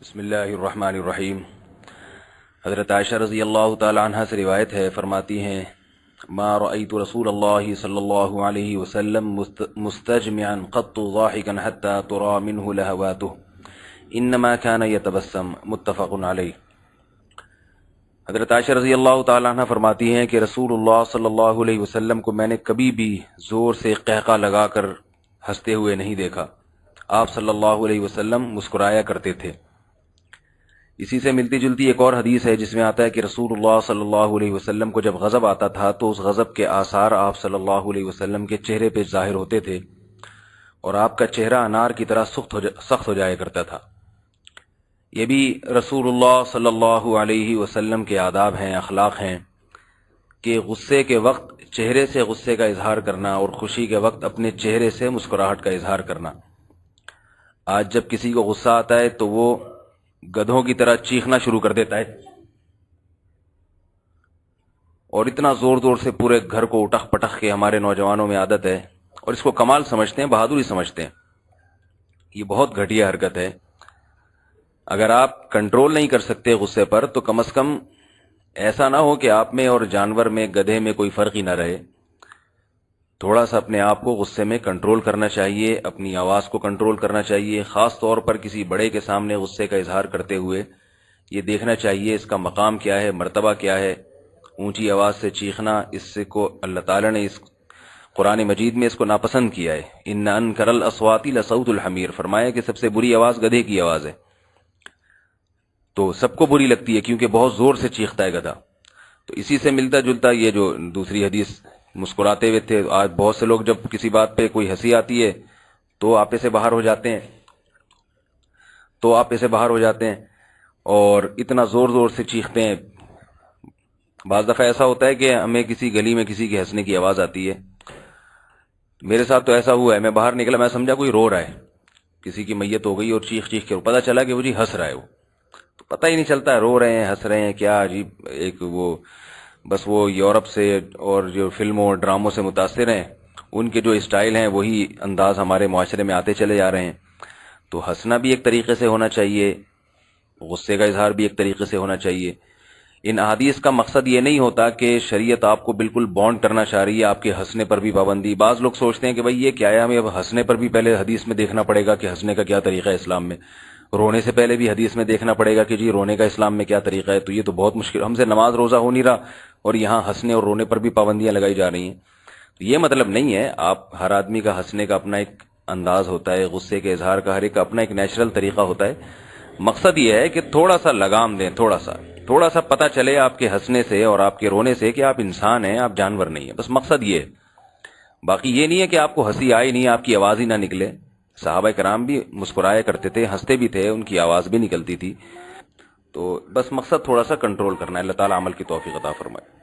بسم اللہ الرحمن الرحیم۔ حضرت عائشہ رضی اللہ تعالی عنہ سے روایت ہے، فرماتی ہیں ما رأیت رسول اللہ صلی اللہ علیہ وسلم مستجمعا قط ضاحکا حتی ترى منه لہواته انما كان يتبسم، متفق علیہ۔ حضرت عائشہ رضی اللہ تعالی عنہ فرماتی ہیں کہ رسول اللہ صلی اللہ علیہ وسلم کو میں نے کبھی بھی زور سے قہقہ لگا کر ہنستے ہوئے نہیں دیکھا۔ آپ صلی اللہ علیہ وسلم مسکرایا کرتے تھے۔ اسی سے ملتی جلتی ایک اور حدیث ہے جس میں آتا ہے کہ رسول اللہ صلی اللہ علیہ وسلم کو جب غضب آتا تھا تو اس غضب کے آثار آپ صلی اللہ علیہ وسلم کے چہرے پہ ظاہر ہوتے تھے اور آپ کا چہرہ انار کی طرح سخت ہو جایا کرتا تھا۔ یہ بھی رسول اللہ صلی اللہ علیہ وسلم کے آداب ہیں، اخلاق ہیں کہ غصے کے وقت چہرے سے غصے کا اظہار کرنا اور خوشی کے وقت اپنے چہرے سے مسکراہٹ کا اظہار کرنا۔ آج جب کسی کو غصہ آتا ہے تو وہ گدھوں کی طرح چیخنا شروع کر دیتا ہے اور اتنا زور زور سے پورے گھر کو اٹخ پٹخ کے ہمارے نوجوانوں میں عادت ہے اور اس کو کمال سمجھتے ہیں، بہادری سمجھتے ہیں۔ یہ بہت گھٹیا حرکت ہے۔ اگر آپ کنٹرول نہیں کر سکتے غصے پر تو کم از کم ایسا نہ ہو کہ آپ میں اور جانور میں، گدھے میں کوئی فرق ہی نہ رہے۔ تھوڑا سا اپنے آپ کو غصے میں کنٹرول کرنا چاہیے، اپنی آواز کو کنٹرول کرنا چاہیے۔ خاص طور پر کسی بڑے کے سامنے غصے کا اظہار کرتے ہوئے یہ دیکھنا چاہیے اس کا مقام کیا ہے، مرتبہ کیا ہے۔ اونچی آواز سے چیخنا، اس سے کو اللہ تعالیٰ نے اس قرآن مجید میں اس کو ناپسند کیا ہے۔ ان انکر الاصوات لصوت الحمیر، فرمایا کہ سب سے بری آواز گدھے کی آواز ہے۔ تو سب کو بری لگتی ہے کیونکہ بہت زور سے چیختا ہے گدھا۔ تو اسی سے ملتا جلتا یہ جو دوسری حدیث، مسکراتے ہوئے تھے۔ آج بہت سے لوگ جب کسی بات پہ کوئی ہنسی آتی ہے تو آپے سے باہر ہو جاتے ہیں اور اتنا زور زور سے چیختے ہیں۔ بعض دفعہ ایسا ہوتا ہے کہ ہمیں کسی گلی میں کسی کے ہنسنے کی آواز آتی ہے۔ میرے ساتھ تو ایسا ہوا ہے، میں باہر نکلا، میں سمجھا کوئی رو رہا ہے، کسی کی میت ہو گئی اور چیخ چیخ کے پتہ چلا کہ وہ جی ہنس رہا ہے۔ وہ تو پتہ ہی نہیں چلتا ہے رو رہے ہیں ہنس رہے ہیں، کیا عجیب ایک وہ بس وہ یورپ سے اور جو فلموں اور ڈراموں سے متاثر ہیں، ان کے جو اسٹائل ہیں وہی انداز ہمارے معاشرے میں آتے چلے جا رہے ہیں۔ تو ہنسنا بھی ایک طریقے سے ہونا چاہیے، غصے کا اظہار بھی ایک طریقے سے ہونا چاہیے۔ ان احادیث کا مقصد یہ نہیں ہوتا کہ شریعت آپ کو بالکل بانڈ کرنا چاہ رہی ہے، آپ کے ہنسنے پر بھی پابندی۔ بعض لوگ سوچتے ہیں کہ بھئی یہ کیا ہے، ہمیں اب ہنسنے پر بھی پہلے حدیث میں دیکھنا پڑے گا کہ ہنسنے کا کیا طریقہ ہے اسلام میں، رونے سے پہلے بھی حدیث میں دیکھنا پڑے گا کہ جی رونے کا اسلام میں کیا طریقہ ہے۔ تو یہ تو بہت مشکل، ہم سے نماز روزہ ہو نہیں رہا اور یہاں ہنسنے اور رونے پر بھی پابندیاں لگائی جا رہی ہیں۔ تو یہ مطلب نہیں ہے، آپ ہر آدمی کا ہنسنے کا اپنا ایک انداز ہوتا ہے، غصے کے اظہار کا ہر ایک کا اپنا ایک نیچرل طریقہ ہوتا ہے۔ مقصد یہ ہے کہ تھوڑا سا لگام دیں، تھوڑا سا پتہ چلے آپ کے ہنسنے سے اور آپ کے رونے سے کہ آپ انسان ہیں، آپ جانور نہیں ہیں۔ بس مقصد یہ ہے، باقی یہ نہیں ہے کہ آپ کو ہنسی آئی نہیں، آپ کی آواز ہی نہ نکلے۔ صحابہ کرام بھی مسکرایا کرتے تھے، ہنستے بھی تھے، ان کی آواز بھی نکلتی تھی۔ تو بس مقصد تھوڑا سا کنٹرول کرنا ہے۔ اللہ تعالیٰ عمل کی توفیق عطا فرمائے۔